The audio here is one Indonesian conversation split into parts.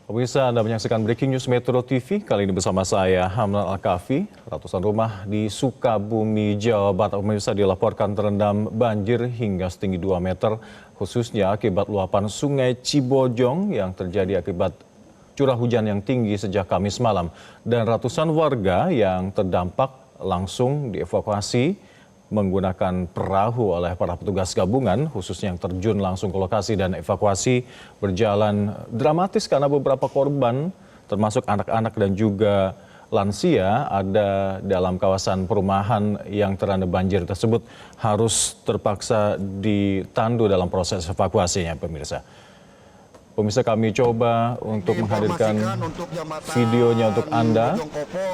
Pemirsa, Anda menyaksikan Breaking News Metro TV. Kali ini bersama saya, Hamdan Al-Kafi. Ratusan rumah di Sukabumi, Jawa Barat, pemirsa, dilaporkan terendam banjir hingga setinggi 2 meter, khususnya akibat luapan Sungai Cibojong yang terjadi akibat curah hujan yang tinggi sejak Kamis malam. Dan ratusan warga yang terdampak langsung dievakuasi menggunakan perahu oleh para petugas gabungan, khususnya yang terjun langsung ke lokasi, dan evakuasi berjalan dramatis karena beberapa korban termasuk anak-anak dan juga lansia ada dalam kawasan perumahan yang terendam banjir tersebut harus terpaksa ditandu dalam proses evakuasinya, pemirsa. Pemirsa, kami coba untuk menghadirkan videonya untuk Anda.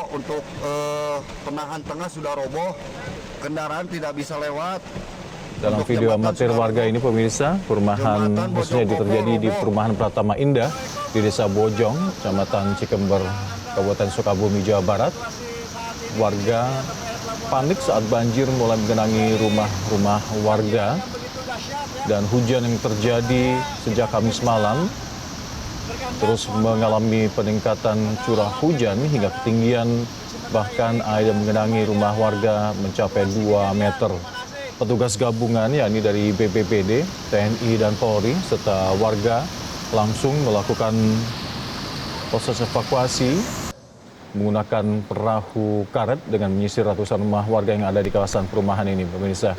Untuk penahan tengah sudah roboh, kendaraan tidak bisa lewat. Dalam video amatir warga ini, pemirsa, perumahan khususnya terjadi di perumahan Pratama Indah di Desa Bojong, Kecamatan Cikember, Kabupaten Sukabumi, Jawa Barat. Warga panik saat banjir mulai menggenangi rumah-rumah warga. Dan hujan yang terjadi sejak Kamis malam terus mengalami peningkatan curah hujan hingga ketinggian bahkan air yang menggenangi rumah warga mencapai 2 meter. Petugas gabungan yakni dari BPBD, TNI dan Polri serta warga langsung melakukan proses evakuasi menggunakan perahu karet dengan menyisir ratusan rumah warga yang ada di kawasan perumahan ini, pemirsa.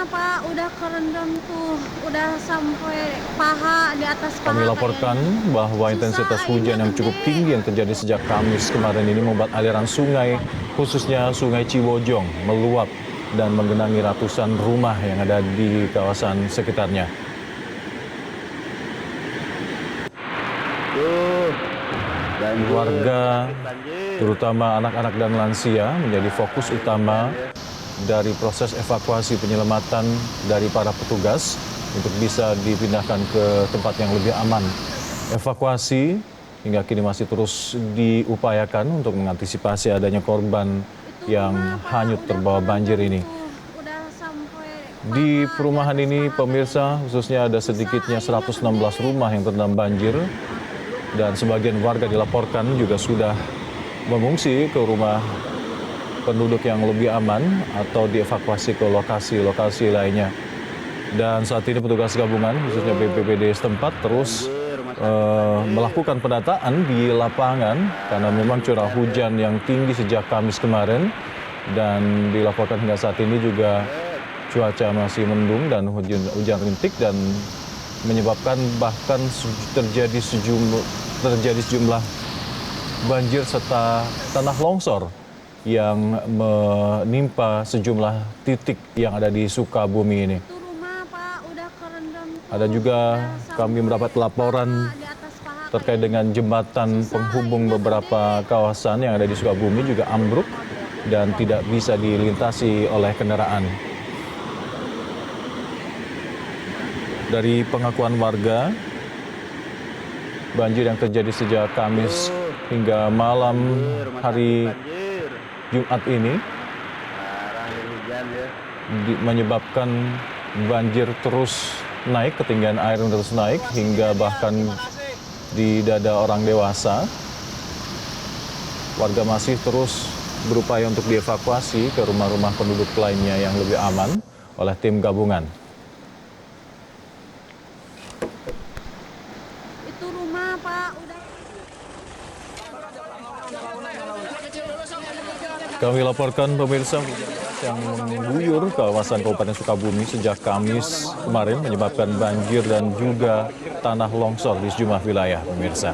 Pak, udah kerendam tuh, udah sampai paha, di atas paha. Kami laporkan bahwa intensitas hujan yang cukup tinggi yang terjadi sejak Kamis kemarin ini membuat aliran sungai, khususnya Sungai Cibojong, meluap dan menggenangi ratusan rumah yang ada di kawasan sekitarnya. Warga, terutama anak-anak dan lansia, menjadi fokus utama dari proses evakuasi penyelamatan dari para petugas untuk bisa dipindahkan ke tempat yang lebih aman. Evakuasi hingga kini masih terus diupayakan untuk mengantisipasi adanya korban yang hanyut terbawa banjir ini. Di perumahan ini, pemirsa, khususnya ada sedikitnya 116 rumah yang terendam banjir dan sebagian warga dilaporkan juga sudah mengungsi ke rumah penduduk yang lebih aman atau dievakuasi ke lokasi-lokasi lainnya. Dan saat ini petugas gabungan, khususnya BPBD setempat, terus melakukan pendataan di lapangan karena memang curah hujan yang tinggi sejak Kamis kemarin dan dilaporkan hingga saat ini juga cuaca masih mendung dan hujan rintik dan menyebabkan bahkan terjadi sejumlah banjir serta tanah longsor yang menimpa sejumlah titik yang ada di Sukabumi ini. Ada juga kami mendapat laporan terkait dengan jembatan penghubung beberapa kawasan yang ada di Sukabumi juga ambruk dan tidak bisa dilintasi oleh kendaraan. Dari pengakuan warga, banjir yang terjadi sejak Kamis hingga malam hari Jumat ini menyebabkan banjir terus naik, ketinggian air terus naik hingga bahkan di dada orang dewasa. Warga masih terus berupaya untuk dievakuasi ke rumah-rumah penduduk lainnya yang lebih aman oleh tim gabungan. Itu rumah, Pak, udah. Kami laporkan, pemirsa, yang mengguyur kawasan Kabupaten Sukabumi sejak Kamis kemarin menyebabkan banjir dan juga tanah longsor di sejumlah wilayah, pemirsa.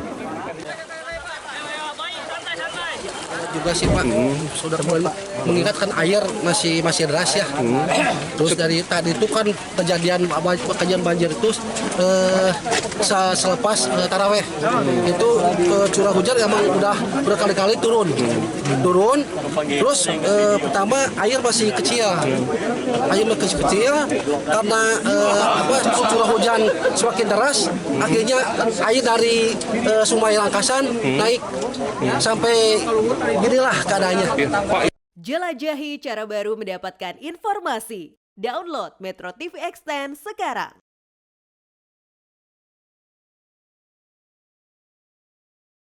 Juga sih Pak, sudah mulai mengingatkan air masih deras ya. Terus dari tadi itu kan kejadian banjir itu selepas taraweh itu curah hujan emang udah berkali-kali turun. Terus pertama air masih kecil, karena curah hujan semakin deras, akhirnya air dari Sungai Langkasan naik sampai inilah keadaannya. Jelajahi cara baru mendapatkan informasi. Download Metro TV Extend sekarang.